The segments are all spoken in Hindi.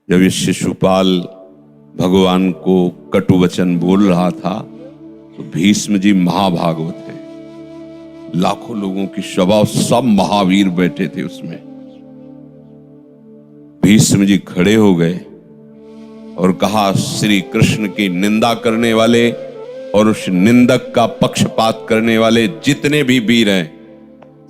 जब ये शिशुपाल भगवान को कटु वचन बोल रहा था तो भीष्म जी महाभागवत है, लाखों लोगों की सभा, सब महावीर बैठे थे उसमें। भीष्म जी खड़े हो गए और कहा, श्री कृष्ण की निंदा करने वाले और उस निंदक का पक्षपात करने वाले जितने भी वीर हैं,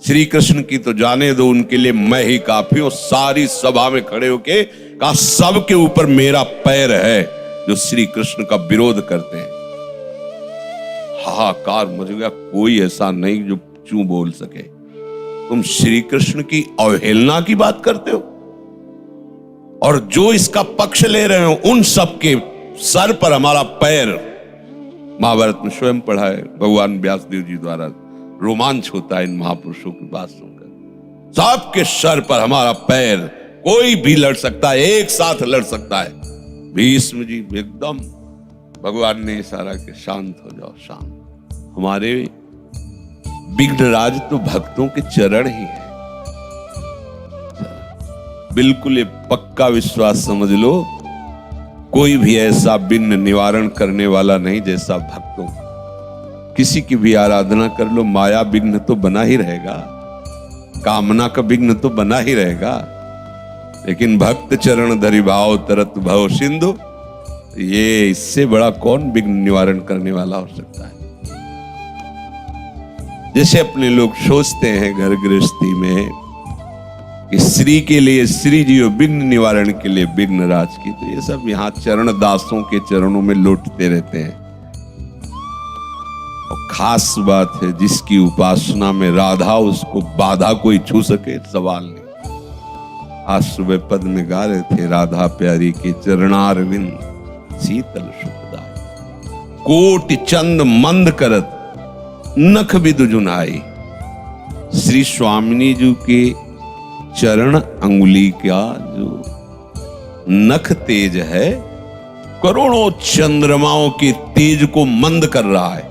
श्री कृष्ण की तो जाने दो, उनके लिए मैं ही काफी हूं। सारी सभा में खड़े होके कहा, सबके ऊपर मेरा पैर है जो श्री कृष्ण का विरोध करते हैं। हाहाकार मच गया, कोई ऐसा नहीं जो चूं बोल सके। तुम श्री कृष्ण की अवहेलना की बात करते हो और जो इसका पक्ष ले रहे हो उन सबके सर पर हमारा पैर। महाभारत में स्वयं पढ़ा है, भगवान व्यासदेव जी द्वारा रोमांच होता है इन महापुरुषों की बात सुनकर। सबके सर पर हमारा पैर, कोई भी लड़ सकता है, एक साथ लड़ सकता है। भीष्म जी एकदम, भगवान ने इशारा के शांत हो जाओ, शांत। हमारे विघ्नराज तो भक्तों के चरण ही है, बिल्कुल ये पक्का विश्वास समझ लो। कोई भी ऐसा विघ्न निवारण करने वाला नहीं जैसा भक्तों। किसी की भी आराधना कर लो, माया विघ्न तो बना ही रहेगा, कामना का विघ्न तो बना ही रहेगा, लेकिन भक्त चरण धरि भाव तरत भव सिंधु, ये इससे बड़ा कौन विघ्न निवारण करने वाला हो सकता है। जैसे अपने लोग सोचते हैं घर गृहस्थी में कि श्री के लिए श्री जी और विघ्न निवारण के लिए विघ्नराज की, तो ये सब यहाँ चरण दासों के चरणों में लौटते रहते हैं। और खास बात है, जिसकी उपासना में राधा, उसको बाधा कोई छू सके सवाल नहीं। आज सुबह पद में गा रहे थे, राधा प्यारी के चरणारविंद शीतल सुखदाई, कोटि चंद मंद करत नख बिदुजुनाई। श्री स्वामिनी जी के चरण अंगुली का जो नख तेज है, करोड़ों चंद्रमाओं के तेज को मंद कर रहा है।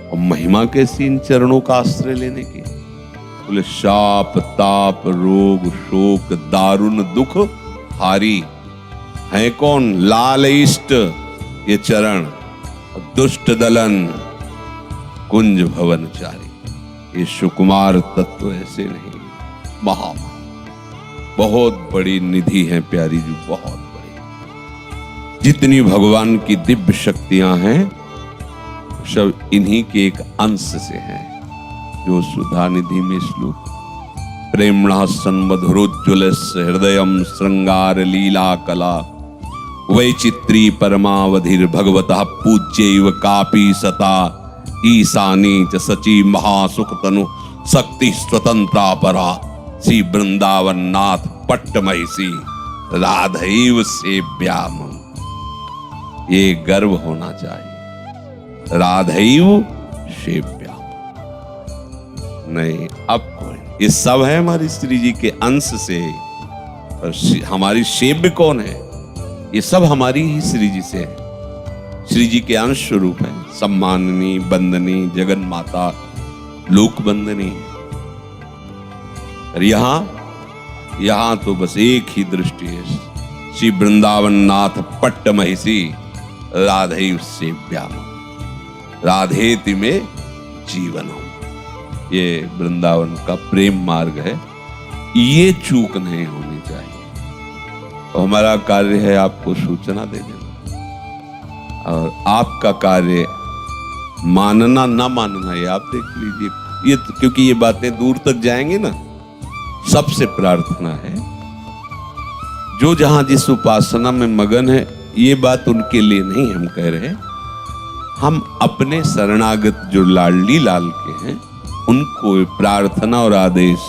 और महिमा कैसी इन चरणों का आश्रय लेने की। बोले, शाप ताप रोग शोक दारुण दुख हारी है कौन? लाल इष्ट ये चरण, दुष्ट दलन कुंज भवन चारी। ये सुकुमार तत्व ऐसे नहीं, महा बहुत बड़ी निधि है प्यारी जी, बहुत बड़ी। जितनी भगवान की दिव्य शक्तियां हैं सब इन्हीं के एक अंश से हैं। जो सुधा निधि में श्लोक, प्रेमणा सन्मधुरोज्ज्वलस्य हृदयं श्रृंगार लीला कला वैचित्री परमावधिर भगवतः पूज्यैव कापी सता ईशानी च सची महासुख तनु शक्ति स्वतंत्रा परा श्री वृंदावन नाथ पट्ट महिषी राधैव सेव्याम। ये गर्व होना चाहिए, राधैव सेव्याम। नहीं, अब कोई, ये सब है हमारी श्री जी के अंश से। और हमारी सेव्य कौन है? ये सब हमारी ही श्री जी से है, श्री जी के अंश स्वरूप है। सम्माननी बंदनी जगन माता लोक बंदनी। और यहां तो बस एक ही दृष्टि है, श्री वृंदावन नाथ पट्ट महिषी राधैव सेव्याम, राधेति में जीवनम। ये वृंदावन का प्रेम मार्ग है, ये चूक नहीं होनी चाहिए। तो हमारा कार्य है आपको सूचना दे देना, और आपका कार्य मानना ना मानना ये आप देख लीजिए। ये तो, क्योंकि ये बातें दूर तक जाएंगी ना। सबसे प्रार्थना है, जो जहां जिस उपासना में मगन है, ये बात उनके लिए नहीं हम कह रहे। हम अपने शरणागत जो लाडली लाल के हैं उनको प्रार्थना और आदेश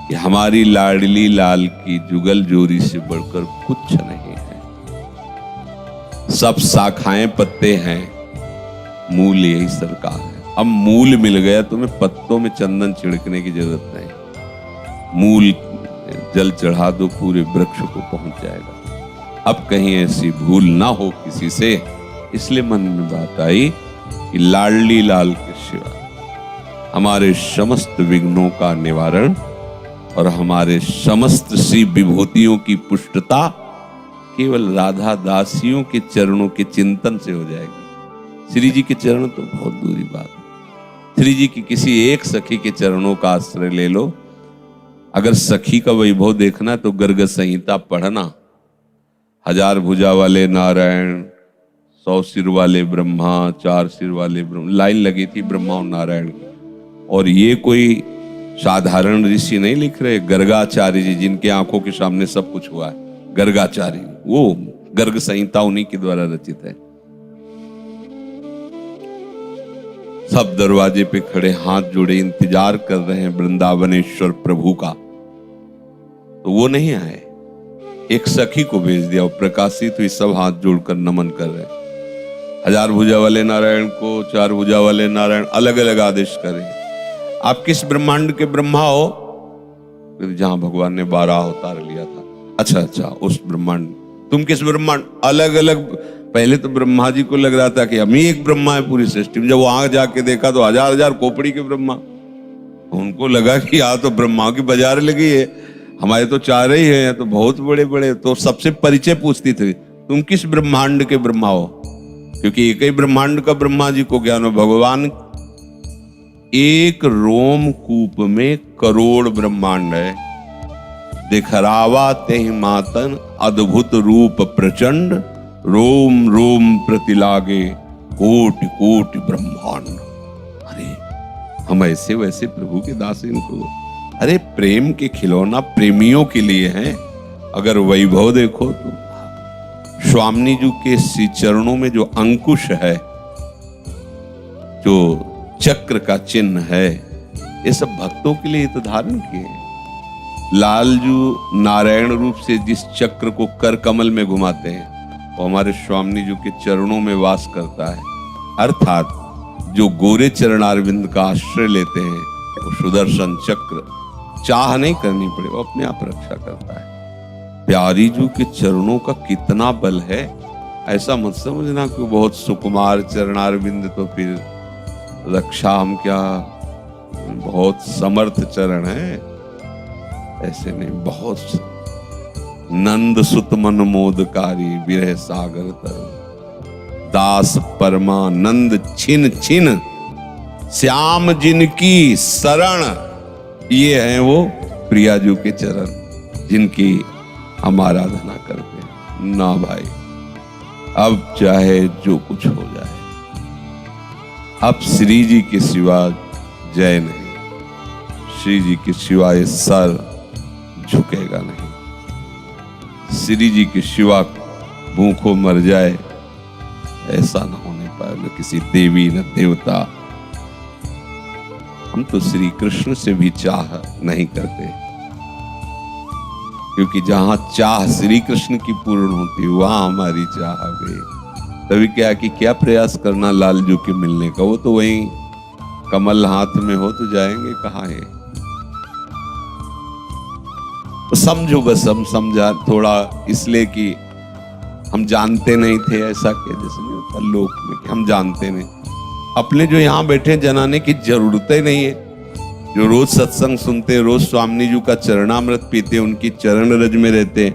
कि हमारी लाडली लाल की जुगल जोरी से बढ़कर कुछ नहीं है। सब शाखाएं पत्ते हैं, मूल यही सरकार है। अब मूल मिल गया, तुम्हें पत्तों में चंदन छिड़कने की जरूरत नहीं। मूल जल चढ़ा दो, पूरे वृक्ष को पहुंच जाएगा। अब कहीं ऐसी भूल ना हो किसी से, इसलिए मन में बात आई कि लाडली लाल के सिवा हमारे समस्त विघ्नों का निवारण और हमारे समस्त श्री विभूतियों की पुष्टता केवल राधा दासियों के चरणों के चिंतन से हो जाएगी। श्री जी के चरण तो बहुत दूरी बात है। श्री जी की किसी एक सखी के चरणों का आश्रय ले लो। अगर सखी का वैभव देखना तो गर्ग संहिता पढ़ना। 1000 भुजा वाले नारायण, 100 सिर वाले ब्रह्मा, 4 सिर वाले ब्रह्मा, लाइन लगी थी ब्रह्मा और नारायण की। और ये कोई साधारण ऋषि नहीं लिख रहे, गर्गाचार्य जी, जिनके आंखों के सामने सब कुछ हुआ है। गर्गाचार्य, वो गर्ग संहिता उन्हीं के द्वारा रचित है। सब दरवाजे पे खड़े हाथ जोड़े इंतजार कर रहे हैं वृंदावनेश्वर प्रभु का, तो वो नहीं आए। एक सखी को भेज दिया, वो प्रकाशित हुई, सब हाथ जोड़कर नमन कर रहे हैं। 1000 भुजा वाले नारायण को, 4 भुजा वाले नारायण अलग अलग आदेश करें। आप किस ब्रह्मांड के ब्रह्मा हो? फिर जहां भगवान ने 12 अवतार लिया था। अच्छा, उस ब्रह्मांड। तुम किस ब्रह्मांड? अलग अलग। पहले तो ब्रह्मा जी को लग रहा था कि हम ही एक ब्रह्मा है पूरी सृष्टि में। जब वो आगे जाके देखा तो 1000 खोपड़ी के ब्रह्मा। उनको लगा कि यहाँ तो ब्रह्मा की बाजार लगी है, हमारे तो 4 ही है, तो बहुत बड़े बड़े। तो सबसे परिचय पूछती थी, तुम किस ब्रह्मांड के ब्रह्मा हो? क्योंकि एक ही ब्रह्मांड का ब्रह्मा जी को ज्ञान हो। भगवान एक रोमकूप में करोड़ ब्रह्मांड है। दिखरावा तेहि मातन अद्भुत रूप प्रचंड, रोम रोम प्रतिलागे कोटि कोटि ब्रह्मांड। अरे हम ऐसे वैसे प्रभु के दास इनको, अरे प्रेम के खिलौना प्रेमियों के लिए हैं। अगर वैभव देखो तो स्वामी जी के श्री चरणों में जो अंकुश है, जो चक्र का चिन्ह है, ये सब भक्तों के लिए तो धारण किए हैं। लालजू नारायण रूप से जिस चक्र को कर कमल में घुमाते हैं, वो हमारे स्वामी जी के चरणों में वास करता है। अर्थात जो गोरे चरणारविंद का आश्रय लेते हैं, वो सुदर्शन चक्र चाह नहीं करनी पड़े, वो अपने आप रक्षा करता है। प्यारी जी के चरणों का कितना बल है, ऐसा मत समझना कि बहुत सुकुमार चरणारविंद तो फिर रक्षा हम क्या, बहुत समर्थ चरण है। ऐसे नहीं, बहुत। नंद सुत मन मोदकारी विरह सागर तर, दास परमानंद छिन छिन श्याम जिनकी शरण। ये हैं वो प्रियाजू के चरण जिनकी हम आराधना करते हैं। ना भाई, अब चाहे जो कुछ हो जाए, अब श्री जी के सिवा जय नहीं, श्री जी के सिवा ये सर झुकेगा नहीं। श्री जी के सिवा भूखों मर जाए, ऐसा ना होने पाए। न किसी देवी न देवता। हम तो श्री कृष्ण से भी चाह नहीं करते, क्योंकि जहां चाह श्री कृष्ण की पूर्ण होती, वहां हमारी चाह गई। तभी क्या कि क्या प्रयास करना लालजू के मिलने का, वो तो वहीं कमल हाथ में हो तो जाएंगे कहाँ है। तो समझो, बस हम समझा थोड़ा, इसलिए कि हम जानते नहीं थे, ऐसा कह जैसे नहीं होता लोक में कि हम जानते नहीं। अपने जो यहाँ बैठे जनाने की जरूरत ही नहीं है। जो रोज सत्संग सुनते, रोज स्वामी जी का चरणामृत पीते, उनकी चरण रज में रहते,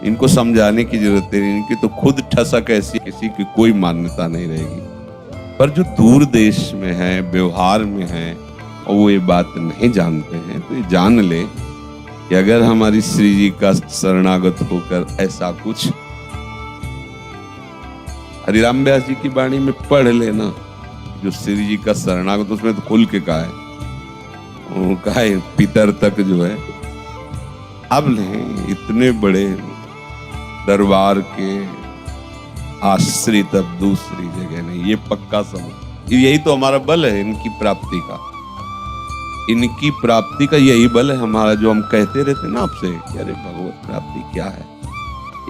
इनको समझाने की जरूरत नहीं। इनकी तो खुद ठसक ऐसी, किसी की कोई मान्यता नहीं रहेगी। पर जो दूर देश में है, व्यवहार में है, और वो ये बात नहीं जानते हैं, तो ये जान ले कि अगर हमारी श्री जी का शरणागत होकर ऐसा कुछ, हरिराम व्यास जी की वाणी में पढ़ लेना, जो श्री जी का शरणागत, उसमें तो खुल के कहा है पितर तक जो है। अब नहीं, इतने बड़े दरबार के आश्रित अब दूसरी जगह नहीं, ये पक्का समझ। यही तो हमारा बल है इनकी प्राप्ति का। इनकी प्राप्ति का यही बल है हमारा, जो हम कहते रहते ना आपसे कि अरे भगवत प्राप्ति क्या है।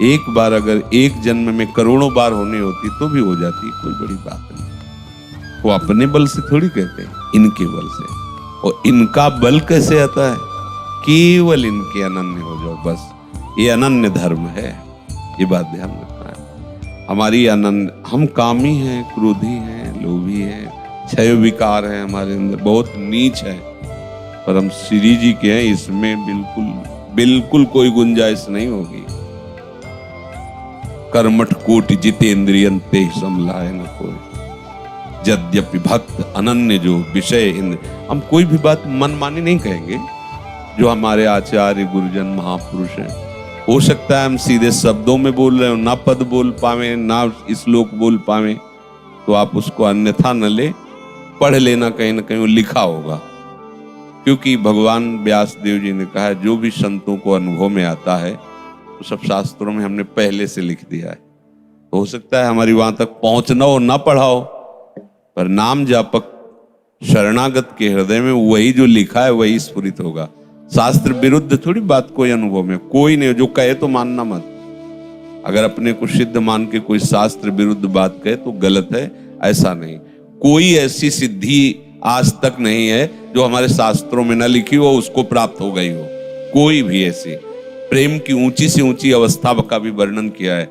एक बार, अगर एक जन्म में करोड़ों बार होनी होती तो भी हो जाती, कोई बड़ी बात नहीं। वो अपने बल से थोड़ी कहते हैं, इनके बल से। और इनका बल कैसे आता है? केवल इनके अनन्य हो जाओ, बस। ये अनन्य धर्म है, ये बात ध्यान रखना है। हमारी अनन्य, हम कामी हैं, क्रोधी हैं, लोभी हैं, क्षय विकार है हमारे अंदर, बहुत नीच है। परम श्री जी के हैं, इसमें बिल्कुल कोई गुंजाइश नहीं होगी। कर्मठ कोटि जितेंद्रियं ते समलाय न कोई, यद्यपि भक्त अनन्य जो विषय इंद्र। हम कोई भी बात मनमानी नहीं कहेंगे। जो हमारे आचार्य गुरुजन महापुरुष हैं, हो सकता है हम सीधे शब्दों में बोल रहे हो, ना पद बोल पावे ना श्लोक बोल पावे, तो आप उसको अन्यथा न ले, पढ़ लेना, कहीं ना कहीं वो लिखा होगा। क्योंकि भगवान व्यास देव जी ने कहा है जो भी संतों को अनुभव में आता है तो सब शास्त्रों में हमने पहले से लिख दिया है। तो हो सकता है हमारी वहां तक पहुंचना हो, ना पढ़ाओ, पर नाम जापक शरणागत के हृदय में वही जो लिखा है वही स्फुरित होगा। शास्त्र विरुद्ध थोड़ी बात कोई अनुभव में, कोई नहीं। जो कहे तो मानना मत। अगर अपने को सिद्ध मान के कोई शास्त्र विरुद्ध बात कहे तो गलत है, ऐसा नहीं। कोई ऐसी सिद्धि आज तक नहीं है जो हमारे शास्त्रों में न लिखी हो, उसको प्राप्त हो गई हो। कोई भी ऐसी प्रेम की ऊंची से ऊंची अवस्था का भी वर्णन किया है,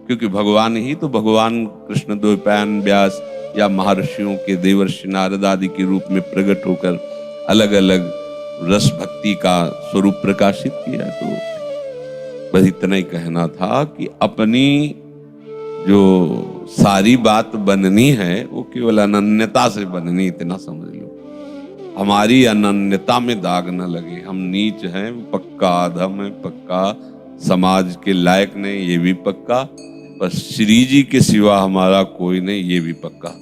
क्योंकि भगवान ही तो भगवान कृष्ण द्वैपायन व्यास या महर्षियों के देवर्षि नारद आदि के रूप में प्रकट होकर अलग अलग रस भक्ति का स्वरूप प्रकाशित किया। तो बस इतना ही कहना था कि अपनी जो सारी बात बननी है वो केवल अनन्यता से बननी, इतना समझ लो। हमारी अनन्यता में दाग न लगे। हम नीच हैं, पक्का अधम है, पक्का समाज के लायक नहीं, ये भी पक्का। पर श्री जी के सिवा हमारा कोई नहीं, ये भी पक्का।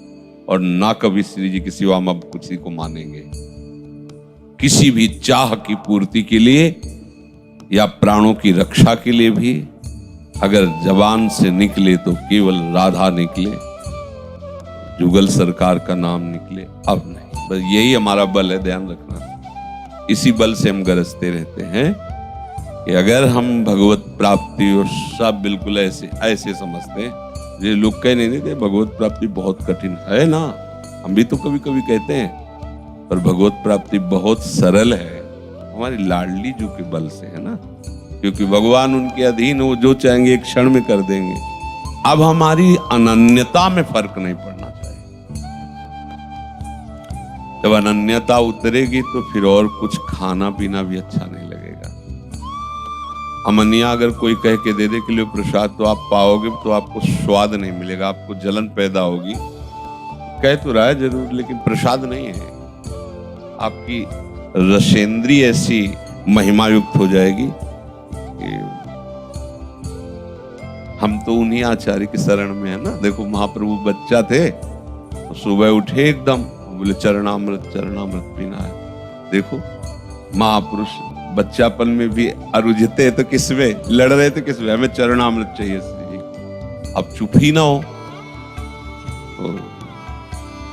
और ना कभी श्री जी के सिवा हम अब किसी को मानेंगे। किसी भी चाह की पूर्ति के लिए या प्राणों की रक्षा के लिए भी अगर जबान से निकले तो केवल राधा निकले, जुगल सरकार का नाम निकले, अब नहीं। बस यही हमारा बल है, ध्यान रखना। इसी बल से हम गरजते रहते हैं कि अगर हम भगवत प्राप्ति और सब बिल्कुल ऐसे समझते हैं। ये लोग कह नहीं देते भगवत प्राप्ति बहुत कठिन है ना, हम भी तो कभी कभी कहते हैं, पर भगवत प्राप्ति बहुत सरल है हमारी लाडली जू के बल से, है ना। क्योंकि भगवान उनके अधीन, वो जो चाहेंगे एक क्षण में कर देंगे। अब हमारी अनन्यता में फर्क नहीं पड़ना चाहिए। जब अनन्यता उतरेगी तो फिर और कुछ खाना पीना भी अच्छा नहीं लगेगा। अमनिया अगर कोई कह के दे दे के लिए प्रसाद तो आप पाओगे तो आपको स्वाद नहीं मिलेगा, आपको जलन पैदा होगी। कह तो रहा है जरूर, लेकिन प्रसाद नहीं है। आपकी रसेंद्री ऐसी महिमा युक्त हो जाएगी कि हम तो उन्हीं आचार्य की शरण में है ना। देखो महाप्रभु बच्चा थे तो सुबह उठे एकदम बोले चरणामृत पीना है। देखो महापुरुष बच्चापन में भी अरुझते तो किसमें लड़ रहे थे, किसमें हमें चरणामृत चाहिए श्री जी। अब चुप ही ना हो तो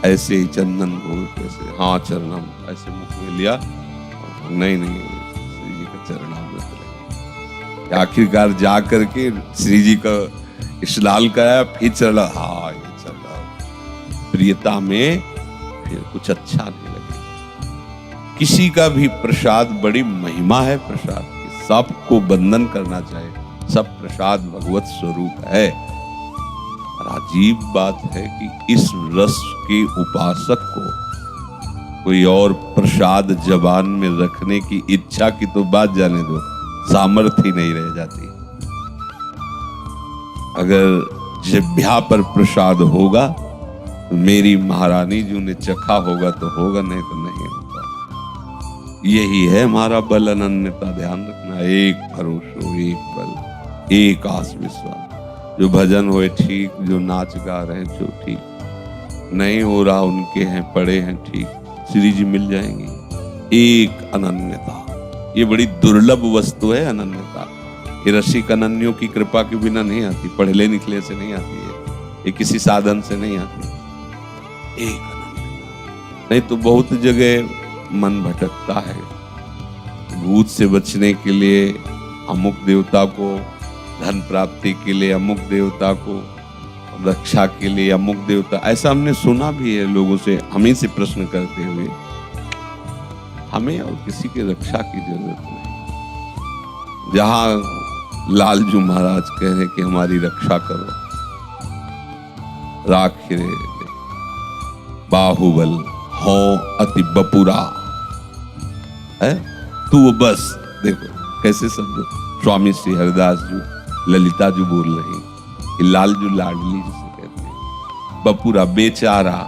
ऐसे ही चंदन घोल कैसे, हाँ चरणामृत ऐसे मुख में लिया, नहीं श्री जी का चरणामृत। आखिरकार जा करके श्री जी का स्नान कराया, फिर चला, हाँ ये चला। प्रियता में फिर कुछ अच्छा नहीं लगे। किसी का भी प्रसाद बड़ी महिमा है प्रसाद की, सबको बंधन करना चाहिए। सब प्रसाद भगवत स्वरूप है। और अजीब बात है कि इस रस के उपासक को कोई और प्रसाद जबान में रखने की इच्छा की तो बात जाने दो, सामर्थ्य ही नहीं रह जाती। अगर जिह्वा पर प्रसाद होगा तो मेरी महारानी जी ने चखा होगा तो होगा, नहीं तो नहीं होगा। यही है हमारा बल, अनन्यता। ध्यान रखना, एक भरोसा, एक बल, एक आस विश्वास। जो भजन होए ठीक, जो नाच गा रहे हैं जो ठीक, नहीं हो रहा उनके हैं पड़े हैं ठीक, श्री जी मिल जाएंगी। एक अनन्यता, ये बड़ी दुर्लभ वस्तु है अनन्यता। ये रसिक अनन्यों की कृपा के बिना नहीं आती, पढ़ले निकले से नहीं आती है, ये किसी साधन से नहीं आती। एक अनन्यता, नहीं तो बहुत जगह मन भटकता है। भूत से बचने के लिए अमुक देवता को, धन प्राप्ति के लिए अमुक देवता को, रक्षा के लिए अमुक देवता, ऐसा हमने सुना भी है लोगों से, हमें से प्रश्न करते हुए। हमें और किसी की रक्षा की जरूरत नहीं। जहां लालजू महाराज कह रहे कि हमारी रक्षा करो, राखिरे बाहुबल हो अति बपुरा, है तू बस। देखो कैसे समझो, स्वामी श्री हरिदास जी ललिता जी बोल रहे हैं कि लाल जो लाडली जिसे कहते हैं, बपुरा बेचारा,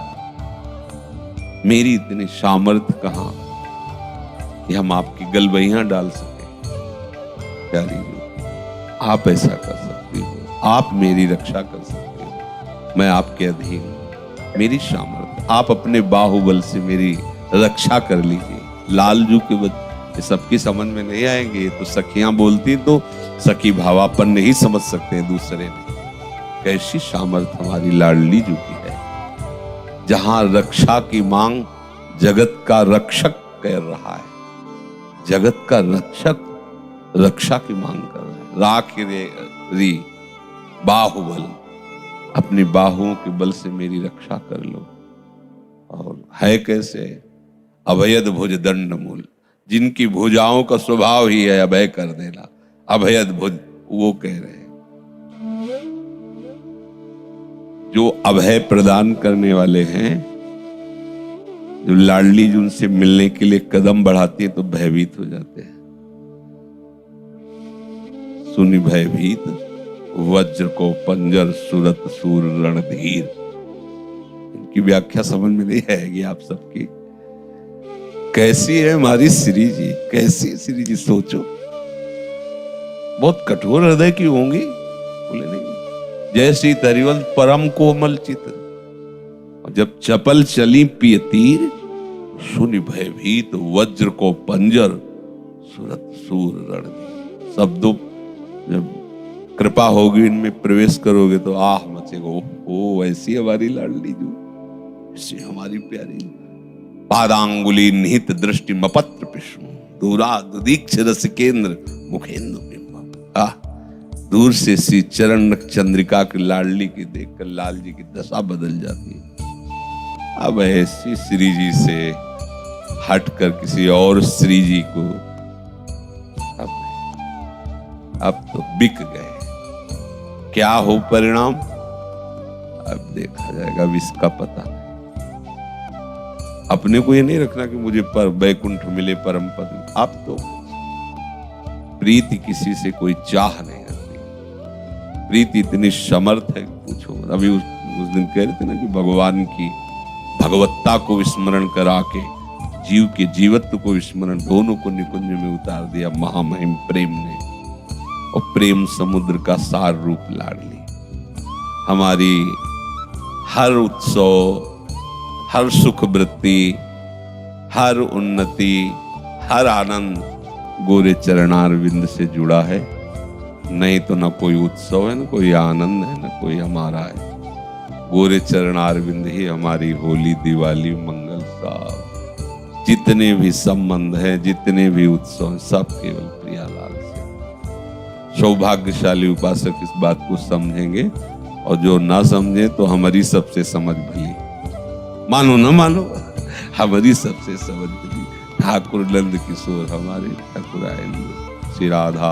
मेरी इतनी सामर्थ्य कहां कि हम आपकी गलबैया डाल सके। प्यारी जी, आप ऐसा कर सकती हो, आप मेरी रक्षा कर सकते हो, मैं आपके अधीन हूं, मेरी सामर्थ्य, आप अपने बाहुबल से मेरी रक्षा कर लीजिए। लालजू के ये सबकी समझ में नहीं आएंगे, तो सखियां बोलती तो सखी भावापन नहीं समझ सकते हैं दूसरे में। कैसी सामर्थ्य हमारी लाडली जू की है, जहां रक्षा की मांग जगत का रक्षक कर रहा है, जगत का रक्षक रक्षा की मांग कर रहा है। राख री बाहुबल, अपनी बाहुओं के बल से मेरी रक्षा कर लो। और है कैसे, अभयद भुज दंड मूल, जिनकी भुजाओं का स्वभाव ही है अभय कर देना, अभयद भुज, वो कह रहे हैं जो अभय प्रदान करने वाले हैं। जो लाडली जी उनसे मिलने के लिए कदम बढ़ाती है तो भयभीत हो जाते हैं। सुनि भयभीत वज्र को पंजर, सुरत सूर रणधीर। इनकी व्याख्या समझ में नहीं आएगी आप सबकी। कैसी है हमारी श्री जी, कैसी श्री जी, सोचो बहुत कठोर हृदय की होंगी। बोले नहीं, जैसी तरिवल परम कोमल चित्र, जब चपल चली पिय तीर, सुनि भयभीत वज्र को पंजर, सुरत सूर रणधीर। शब्दों जब कृपा होगी इनमें प्रवेश करोगे तो आह मचेगा, ओ ऐसी हमारी लाडली जो, ऐसी हमारी प्यारी। पादांगुली निहित दृष्टि मपत्र पिष्म, दूरा दुदीक्ष रस केंद्र मुखेंद्र बिंब। दूर से सी चरण चंद्रिका की लाडली की देखकर लाल जी की दशा बदल जाती है। अब ऐसी श्री जी से हटकर किसी और श्री जी को अब तो बिक गए। क्या हो परिणाम अब देखा जाएगा, अब इसका पता नहीं। अपने को ये नहीं रखना कि मुझे पर वैकुंठ मिले परम पद। आप तो प्रीति किसी से कोई चाह नहीं रखती, प्रीति इतनी समर्थ है पूछो। अभी उस दिन कह रहे थे ना कि भगवान की भगवत्ता को विस्मरण करा के जीव के जीवत्व को विस्मरण, दोनों को निकुंज में उतार दिया महामहिम प्रेम ने। और प्रेम समुद्र का सार रूप लाडली हमारी हर उत्सव, हर सुख वृत्ति, हर उन्नति, हर आनंद गोरे चरणारविंद से जुड़ा है। नहीं तो ना कोई उत्सव है, ना कोई आनंद है, ना कोई हमारा है। गोरे चरणारविंद ही हमारी होली, दिवाली, मंगल, सब जितने भी संबंध हैं, जितने भी उत्सव हैं, सब केवल प्रियालाल से। सौभाग्यशाली उपासक इस बात को समझेंगे, और जो ना समझे तो हमारी सबसे समझ भली, मानो न मानो हमारी सबसे समझ भली। ठाकुर नंद किशोर हमारे ठाकुर आए श्री राधा।